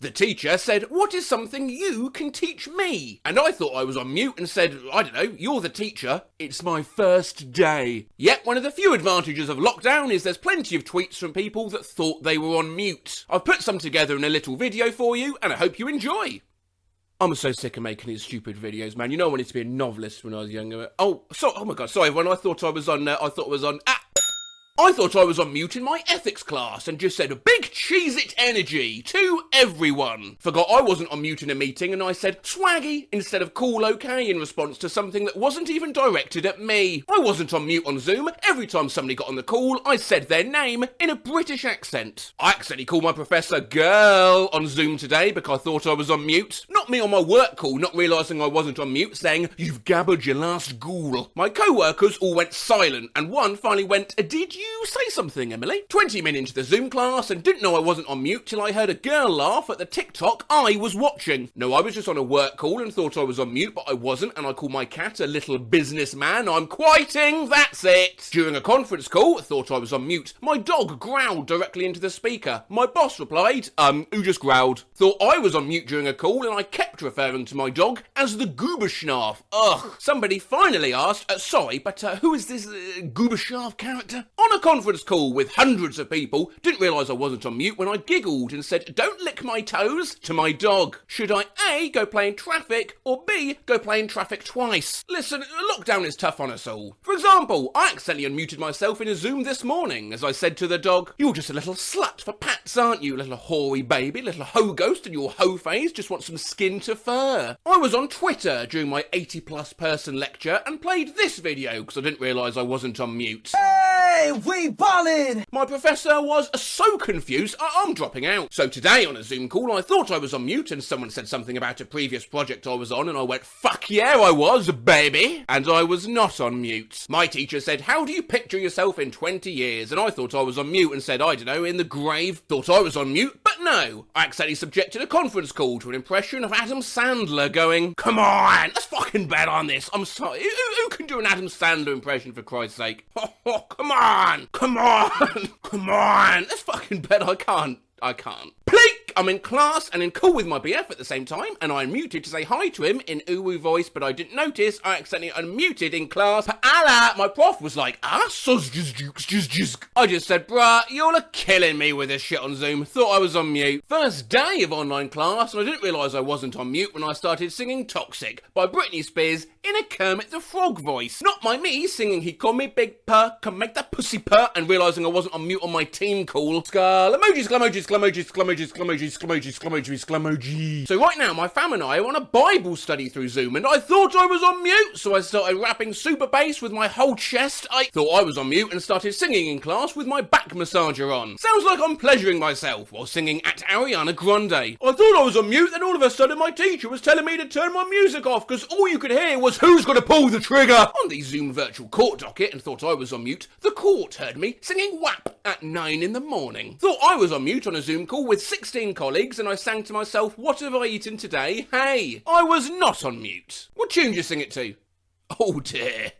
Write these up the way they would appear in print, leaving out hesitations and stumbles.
The teacher said, "What is something you can teach me?" And I thought I was on mute and said, "I don't know, you're the teacher. It's my first day." Yet one of the few advantages of lockdown is there's plenty of tweets from people that thought they were on mute. I've put some together in a little video for you, and I hope you enjoy. I'm so sick of making these stupid videos, man. You know I wanted to be a novelist when I was younger. Oh my god, sorry, when I thought I was on mute in my ethics class and just said big Cheez-It energy to everyone. Forgot I wasn't on mute in a meeting and I said swaggy instead of cool okay in response to something that wasn't even directed at me. I wasn't on mute on Zoom. Every time somebody got on the call, I said their name in a British accent. I accidentally called my professor girl on Zoom today because I thought I was on mute. Not me on my work call, not realising I wasn't on mute, saying, "You've gabbered your last ghoul." My co-workers all went silent and one finally went, "Did you say something, Emily?" 20 minutes into the Zoom class and didn't know I wasn't on mute till I heard a girl laugh at the TikTok I was watching. No, I was just on a work call and thought I was on mute, but I wasn't, and I called my cat a little businessman. I'm quieting, that's it. During a conference call, thought I was on mute. My dog growled directly into the speaker. My boss replied, who just growled? Thought I was on mute during a call and I kept referring to my dog as the Gooberschnarf. Ugh. Somebody finally asked, sorry, but who is this Gooberschnarf character? On a conference call with hundreds of people, didn't realise I wasn't on mute when I giggled and said, "Don't lick my toes," to my dog. Should I A, go play in traffic, or B, go play in traffic twice? Listen, lockdown is tough on us all. For example, I accidentally unmuted myself in a Zoom this morning as I said to the dog, "You're just a little slut for pats, aren't you, little hoary baby, little hoe ghost, and your hoe phase just wants some skin to fur." I was on Twitter during my 80+ person lecture and played this video because I didn't realise I wasn't on mute. Hey, we ballin'! My professor was so confused, I'm dropping out. So today on a Zoom call, I thought I was on mute and someone said something about a previous project I was on and I went, "Fuck yeah, I was, baby." And I was not on mute. My teacher said, "How do you picture yourself in 20 years? And I thought I was on mute and said, "I don't know, in the grave." Thought I was on mute, but no. I accidentally subjected a conference call to an impression of Adam Sandler going, "Come on, let's fucking bet on this. I'm sorry, who can do an Adam Sandler impression for Christ's sake? Oh, come on, come on, come on. Let's fucking bet I can't. Pleek! I'm in class and in call with my BF at the same time, and I unmuted to say hi to him in uwu voice, but I didn't notice I accidentally unmuted in class. Allah! My prof was like, I just said, "Bruh, y'all are killing me with this shit on Zoom." Thought I was on mute. First day of online class, and I didn't realise I wasn't on mute when I started singing Toxic by Britney Spears in a Kermit the Frog voice. Not by me singing He Called Me Big Purr, Can Make That Pussy Purr, and realising I wasn't on mute on my team call. Skull emojis, emojis, emojis, emojis, emojis, emojis, emojis, emojis. So right now, my fam and I are on a Bible study through Zoom, and I thought I was on mute, so I started rapping super bass with my whole chest. I thought I was on mute and started singing in class with my back massager on. Sounds like I'm pleasuring myself while singing at Ariana Grande. I thought I was on mute, then all of a sudden my teacher was telling me to turn my music off because all you could hear was "Who's gonna pull the trigger?" On the Zoom virtual court docket, and thought I was on mute, the court heard me singing WAP at 9 in the morning. Thought I was on mute on a Zoom call with 16 colleagues and I sang to myself, "What have I eaten today? Hey." I was not on mute. What tune do you sing it to? Oh dear.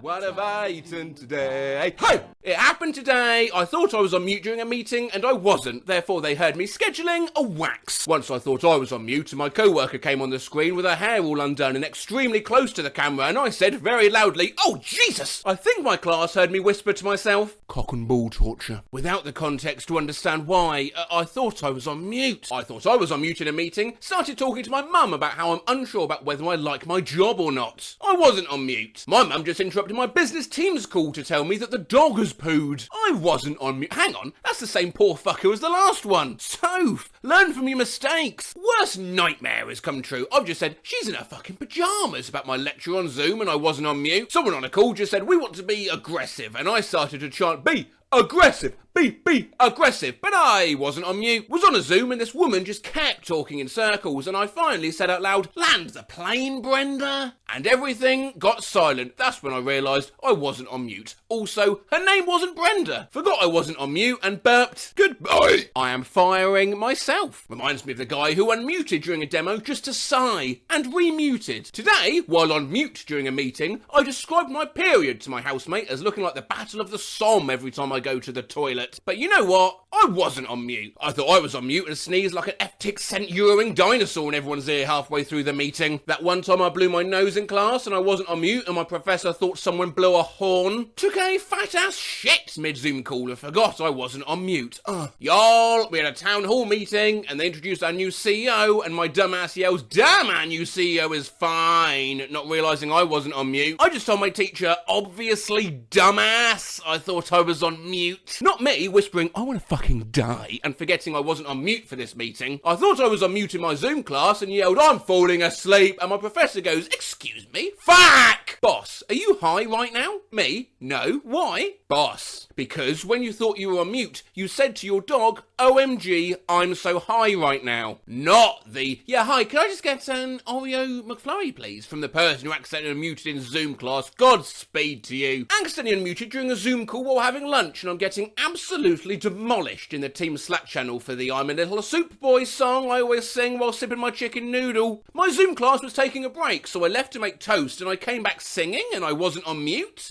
What have I eaten today? Hey! It happened today. I thought I was on mute during a meeting and I wasn't. Therefore they heard me scheduling a wax. Once I thought I was on mute and my co-worker came on the screen with her hair all undone and extremely close to the camera and I said very loudly, "Oh Jesus!" I think my class heard me whisper to myself, "Cock and ball torture," without the context to understand why. I thought I was on mute. I thought I was on mute in a meeting, started talking to my mum about how I'm unsure about whether I like my job or not. I wasn't on mute. My mum just interrupted my business team's call to tell me that the dog has pooed. I wasn't on mute. Hang on, that's the same poor fucker as the last one. Soph, learn from your mistakes. Worst nightmare has come true. I've just said, "She's in her fucking pyjamas" about my lecture on Zoom and I wasn't on mute. Someone on a call just said, "We want to be aggressive," and I started to chant, "Be aggressive, be aggressive," but I wasn't on mute. Was on a Zoom and this woman just kept talking in circles and I finally said out loud, "Land the plane, Brenda," and everything got silent. That's when I realised I wasn't on mute. Also, her name wasn't Brenda. Forgot I wasn't on mute and burped, "Goodbye." I am firing myself. Reminds me of the guy who unmuted during a demo just to sigh and remuted. Today, while on mute during a meeting, I described my period to my housemate as looking like the Battle of the Somme every time I I go to the toilet. But you know what? I wasn't on mute. I thought I was on mute and sneezed like an F-tick cent-euroing dinosaur in everyone's ear halfway through the meeting. That one time I blew my nose in class and I wasn't on mute and my professor thought someone blew a horn. Took a fat-ass shit mid-Zoom call and forgot I wasn't on mute. Y'all, we had a town hall meeting and they introduced our new CEO and my dumbass yells, "Damn, our new CEO is fine," not realising I wasn't on mute. I just told my teacher, "Obviously, dumbass." I thought I was on mute. Not me whispering, "I want to fucking die," and forgetting I wasn't on mute for this meeting. I thought I was on mute in my Zoom class and yelled, "I'm falling asleep," and my professor goes, "Excuse me? Fuck! Boss, are you high right now?" Me? No. Why? Boss, because when you thought you were on mute, you said to your dog, "OMG, I'm so high right now." Not the, "Yeah, hi, can I just get an Oreo McFlurry, please?" from the person who accidentally unmuted in Zoom class. Godspeed to you. Accidentally unmuted during a Zoom call while having lunch, and I'm getting absolutely demolished in the team Slack channel for the "I'm a Little Soup Boy" song I always sing while sipping my chicken noodle. My Zoom class was taking a break, so I left to make toast, and I came back singing, and I wasn't on mute.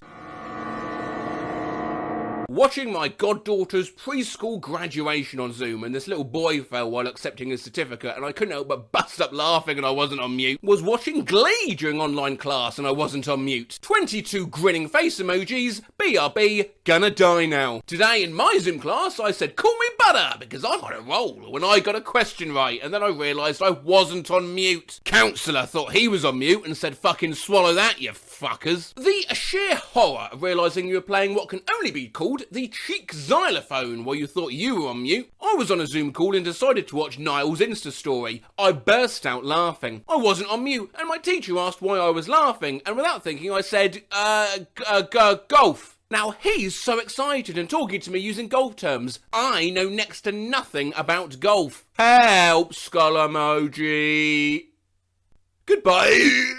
Watching my goddaughter's preschool graduation on Zoom and this little boy fell while accepting his certificate and I couldn't help but bust up laughing and I wasn't on mute. Was watching Glee during online class and I wasn't on mute. 22 grinning face emojis, BRB, gonna die now. Today in my Zoom class I said, "Call me butter," because I got a roll when I got a question right and then I realised I wasn't on mute. Counsellor thought he was on mute and said, "Fucking swallow that, you fuckers." The sheer horror of realising you were playing what can only be called the cheek xylophone while you thought you were on mute. I was on a Zoom call and decided to watch Niall's Insta story. I burst out laughing. I wasn't on mute and my teacher asked why I was laughing and without thinking I said, golf. Now he's so excited and talking to me using golf terms. I know next to nothing about golf. Help, skull emoji. Goodbye.